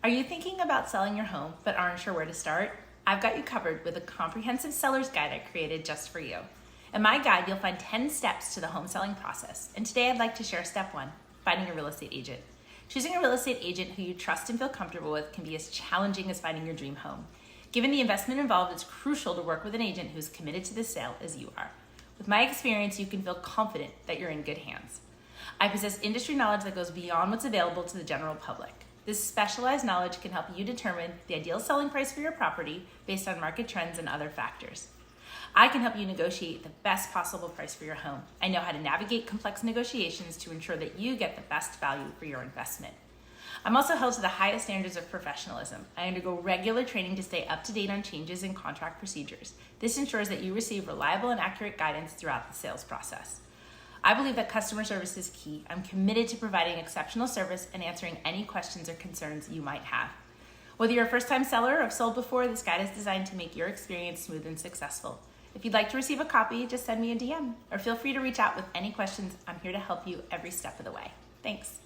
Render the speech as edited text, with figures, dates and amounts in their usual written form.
Are you thinking about selling your home but aren't sure where to start? I've got you covered with a comprehensive seller's guide I created just for you. In my guide, you'll find 10 steps to the home selling process. And today I'd like to share step 1, finding a real estate agent. Choosing a real estate agent who you trust and feel comfortable with can be as challenging as finding your dream home. Given the investment involved, it's crucial to work with an agent who's committed to the sale as you are. With my experience, you can feel confident that you're in good hands. I possess industry knowledge that goes beyond what's available to the general public. This specialized knowledge can help you determine the ideal selling price for your property based on market trends and other factors. I can help you negotiate the best possible price for your home. I know how to navigate complex negotiations to ensure that you get the best value for your investment. I'm also held to the highest standards of professionalism. I undergo regular training to stay up to date on changes in contract procedures. This ensures that you receive reliable and accurate guidance throughout the sales process. I believe that customer service is key. I'm committed to providing exceptional service and answering any questions or concerns you might have. Whether you're a first-time seller or have sold before, this guide is designed to make your experience smooth and successful. If you'd like to receive a copy, just send me a DM or feel free to reach out with any questions. I'm here to help you every step of the way. Thanks.